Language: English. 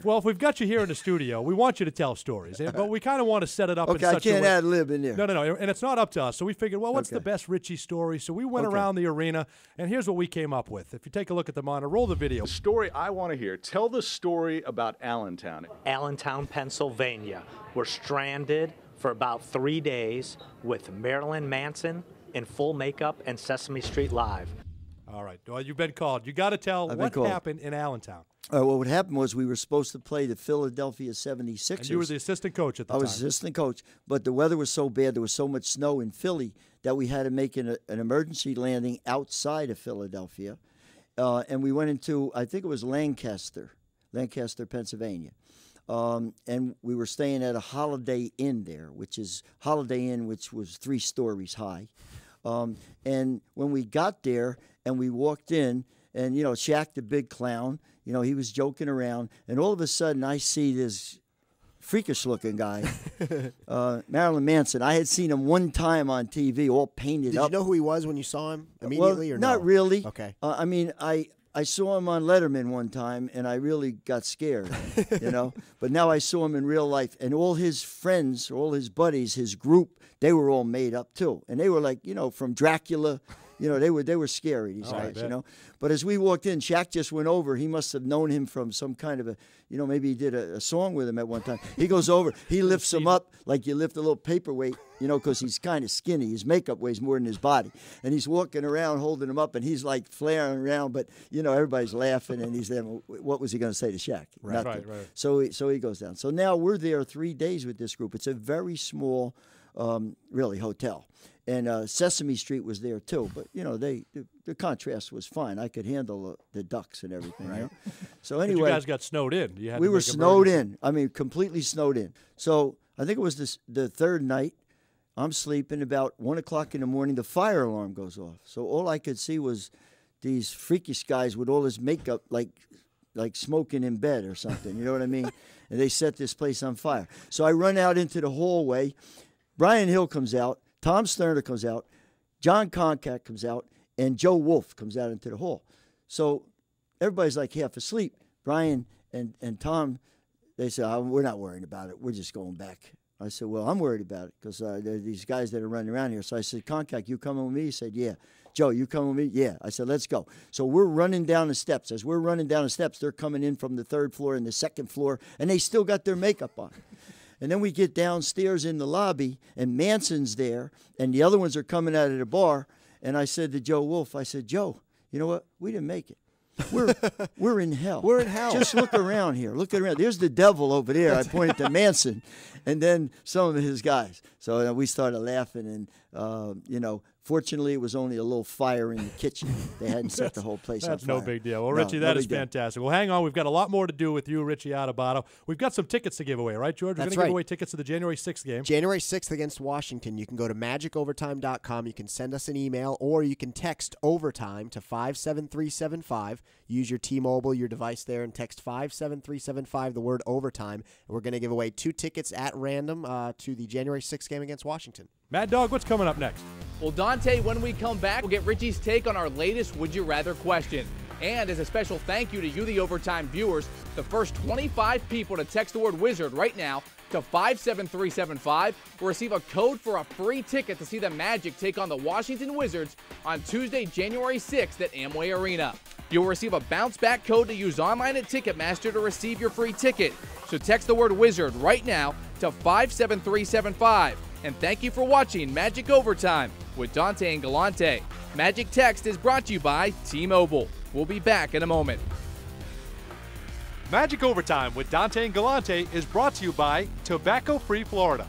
Well, if we've got you here in the studio, we want you to tell stories, but we kind of want to set it up in such a way. Okay, I can't ad-lib in there. No, and it's not up to us. So we figured, well, what's the best Richie story? So we went around the arena, and here's what we came up with. If you take a look at the monitor, roll the video. The story I want to hear. Tell the story about Allentown. Allentown, Pennsylvania. We're stranded for about 3 days with Marilyn Manson in full makeup and Sesame Street Live. All right. Well, you've been called. You got to tell what happened in Allentown. Well, what happened was we were supposed to play the Philadelphia 76ers. And you were the assistant coach at the time. I was assistant coach, but the weather was so bad, there was so much snow in Philly that we had to make an emergency landing outside of Philadelphia. And we went into, I think it was Lancaster, Pennsylvania. And we were staying at a Holiday Inn there, which was 3 stories high. And when we got there and we walked in, and, you know, Shaq the big clown, you know, he was joking around, and all of a sudden I see this freakish-looking guy, Marilyn Manson. I had seen him one time on TV, all painted up. Did you know who he was when you saw him immediately, or no? Not really. Okay. I mean, I saw him on Letterman one time, and I really got scared, you know. But now I saw him in real life, and all his friends, all his buddies, his group, they were all made up too, and they were like, you know, from Dracula. You know, they were scary, these guys, you know. But as we walked in, Shaq just went over. He must have known him from some kind of you know, maybe he did a song with him at one time. He goes over. He lifts him up like you lift a little paperweight, you know, because he's kind of skinny. His makeup weighs more than his body. And he's walking around holding him up, and he's like flaring around. But, you know, everybody's laughing, and he's there. What was he going to say to Shaq? Nothing. Right. So he goes down. So now we're there 3 days with this group. It's a very small, really, hotel. And Sesame Street was there too, but you know the contrast was fine. I could handle the ducks and everything. Right. You know? So anyway, but you guys got snowed in. We were snowed in. I mean, completely snowed in. So I think it was the third night. I'm sleeping. About 1 o'clock in the morning, the fire alarm goes off. So all I could see was these freakish guys with all this makeup, like smoking in bed or something. You know what I mean? And they set this place on fire. So I run out into the hallway. Brian Hill comes out. Tom Sterner comes out, John Concat comes out, and Joe Wolf comes out into the hall. So everybody's like half asleep. Brian and Tom, they said, we're not worrying about it. We're just going back. I said, well, I'm worried about it because there are these guys that are running around here. So I said, Concat, you coming with me? He said, yeah. Joe, you coming with me? Yeah. I said, let's go. So we're running down the steps. As we're running down the steps, they're coming in from the 3rd floor and the 2nd floor, and they still got their makeup on. And then we get downstairs in the lobby, and Manson's there, and the other ones are coming out of the bar. And I said to Joe Wolf, I said, Joe, you know what? We didn't make it. We're in hell. We're in hell. Just look around here. Look around. There's the devil over there. I pointed to Manson, and then some of his guys. So we started laughing, and you know, fortunately, it was only a little fire in the kitchen. They hadn't set the whole place on fire. That's no big deal. Well, Richie, that is fantastic. Well, hang on. We've got a lot more to do with you, Richie Adubato. We've got some tickets to give away, right, George? We're going to give away tickets to the January 6th game. January 6th against Washington. You can go to magicovertime.com. You can send us an email, or you can text OVERTIME to 57375. Use your T-Mobile, your device there, and text 57375, the word OVERTIME. And we're going to give away 2 tickets at random to the January 6th game against Washington. Mad Dog, what's coming up next? Well, Dante, when we come back, we'll get Richie's take on our latest Would You Rather question. And as a special thank you to you, the Overtime viewers, the first 25 people to text the word Wizard right now to 57375 will receive a code for a free ticket to see the Magic take on the Washington Wizards on Tuesday, January 6th at Amway Arena. You'll receive a bounce-back code to use online at Ticketmaster to receive your free ticket. So text the word Wizard right now to 57375. And thank you for watching Magic Overtime with Dante and Galante. Magic Text is brought to you by T-Mobile. We'll be back in a moment. Magic Overtime with Dante and Galante is brought to you by Tobacco Free Florida.